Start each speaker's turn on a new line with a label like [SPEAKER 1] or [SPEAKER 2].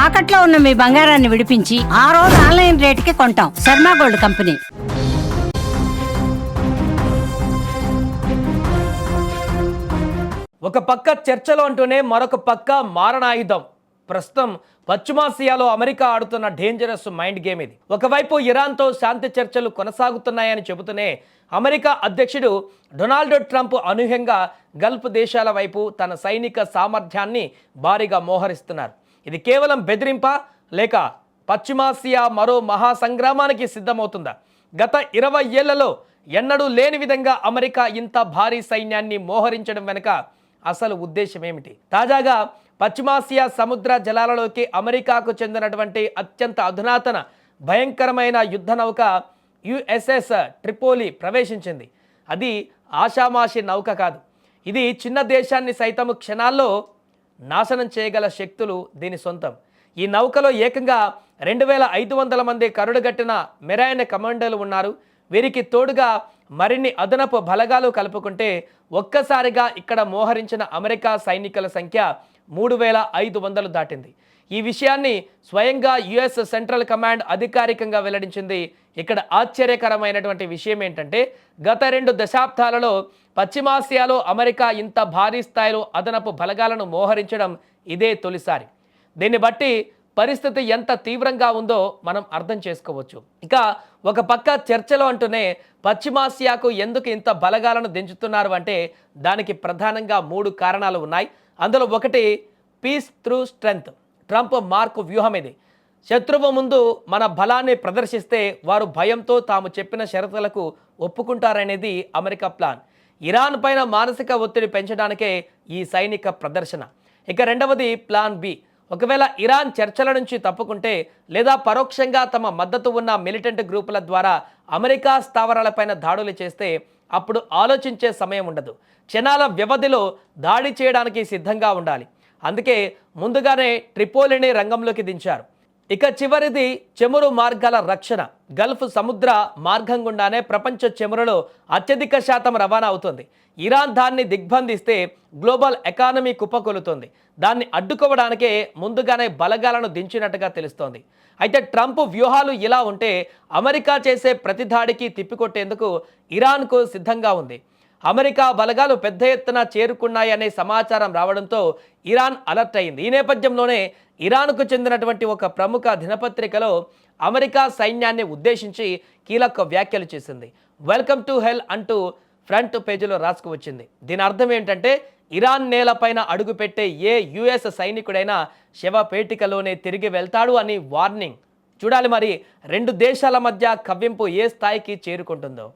[SPEAKER 1] తాకట్లో ఉన్న మీ బంగారాన్ని విడిపించి ఆ రోజు ఆన్లైన్ రేటుకి కొంటాం. Sharma gold company.
[SPEAKER 2] ఒక పక్క చర్చలు అంటూనే మరొక పక్క మారణాయుధం. ప్రస్తుతం పశ్చిమాసియాలో అమెరికా ఆడుతున్న డేంజరస్ మైండ్ గేమ్ ఇది. ఒకవైపు ఇరాన్తో శాంతి చర్చలు కొనసాగుతున్నాయని చెబుతూనే అమెరికా అధ్యక్షుడు డొనాల్డ్ ట్రంప్ అనూహ్యంగా గల్ఫ్ దేశాల వైపు తన సైనిక సామర్థ్యాన్ని భారీగా మోహరిస్తున్నారు. ఇది కేవలం బెదిరింపా లేక పశ్చిమాసియా మరో మహాసంగ్రామానికి సిద్ధమవుతుందా? గత 20 ఏళ్లలో ఎన్నడూ లేని విధంగా అమెరికా ఇంత భారీ సైన్యాన్ని మోహరించడం వెనుక అసలు ఉద్దేశం ఏమిటి? తాజాగా పశ్చిమాసియా సముద్ర జలాలలోకి అమెరికాకు చెందినటువంటి అత్యంత అధునాతన భయంకరమైన యుద్ధ నౌక యుఎస్ఎస్ ట్రిపోలి ప్రవేశించింది. అది ఆషామాషి నౌక కాదు. ఇది చిన్న దేశాన్ని సైతం క్షణాల్లో నాశనం చేయగల శక్తులు దీని సొంతం. ఈ నౌకలో ఏకంగా 2500 మంది కరుడుగట్టిన మెరైన్ కమాండోలు ఉన్నారు. వీరికి తోడుగా మరిన్ని అదనపు బలగాలు కలుపుకుంటే ఒక్కసారిగా ఇక్కడ మోహరించిన అమెరికా సైనికుల సంఖ్య 3500 దాటింది. ఈ విషయాన్ని స్వయంగా యుఎస్ సెంట్రల్ కమాండ్ అధికారికంగా వెల్లడించింది. ఇక్కడ ఆశ్చర్యకరమైనటువంటి విషయం ఏంటంటే గత 2 దశాబ్దాలలో పశ్చిమాసియాలో అమెరికా ఇంత భారీ స్థాయిలో అదనపు బలగాలను మోహరించడం ఇదే తొలిసారి. దీన్ని బట్టి పరిస్థితి ఎంత తీవ్రంగా ఉందో మనం అర్థం చేసుకోవచ్చు. ఇక ఒక పక్క చర్చలు అంటూనే పశ్చిమాసియాకు ఎందుకు ఇంత బలగాలను దించుతున్నారు అంటే దానికి ప్రధానంగా 3 కారణాలు ఉన్నాయి. అందులో ఒకటి peace through strength. Trump mark వ్యూహం ఇది. శత్రువు ముందు మన బలాన్ని ప్రదర్శిస్తే వారు భయంతో తాము చెప్పిన షరతులకు ఒప్పుకుంటారనేది అమెరికా ప్లాన్. ఇరాన్ పైన మానసిక ఒత్తిడి పెంచడానికే ఈ సైనిక ప్రదర్శన. ఇక రెండవది ప్లాన్ బి. ఒకవేళ ఇరాన్ చర్చల నుంచి తప్పుకుంటే లేదా పరోక్షంగా తమ మద్దతు ఉన్న మిలిటెంట్ గ్రూపుల ద్వారా అమెరికా స్థావరాలపైన దాడులు చేస్తే అప్పుడు ఆలోచించే సమయం ఉండదు. క్షణాల వ్యవధిలో దాడి చేయడానికి సిద్ధంగా ఉండాలి. అందుకే ముందుగానే ట్రిపోలిని రంగంలోకి దించారు. ఇక చివరిది చమురు మార్గాల రక్షణ. గల్ఫ్ సముద్ర మార్గం గుండానే ప్రపంచ చమురులో అత్యధిక శాతం రవాణా అవుతుంది. ఇరాన్ దాన్ని దిగ్బంధిస్తే గ్లోబల్ ఎకానమీ కుప్పకొలుతుంది. దాన్ని అడ్డుకోవడానికే ముందుగానే బలగాలను దించినట్టుగా తెలుస్తోంది. అయితే ట్రంప్ వ్యూహాలు ఇలా ఉంటే అమెరికా చేసే ప్రతి దాడికి తిప్పికొట్టేందుకు ఇరాన్కు సిద్ధంగా ఉంది. అమెరికా బలగాలు పెద్ద ఎత్తున చేరుకున్నాయనే సమాచారం రావడంతో ఇరాన్ అలర్ట్ అయింది. ఈ నేపథ్యంలోనే ఇరాన్కు చెందినటువంటి ఒక ప్రముఖ దినపత్రికలో అమెరికా సైన్యాన్ని ఉద్దేశించి కీలక వ్యాఖ్యలు చేసింది. వెల్కమ్ టు హెల్ అంటూ ఫ్రంట్ పేజీలో రాసుకువచ్చింది. దీని అర్థం ఏంటంటే ఇరాన్ నేలపైన అడుగుపెట్టే ఏ యుఎస్ సైనికుడైనా శవపేటికలోనే తిరిగి వెళ్తాడు అని వార్నింగ్. చూడాలి మరి 2 దేశాల మధ్య కవ్వింపు ఏ స్థాయికి చేరుకుంటుందో.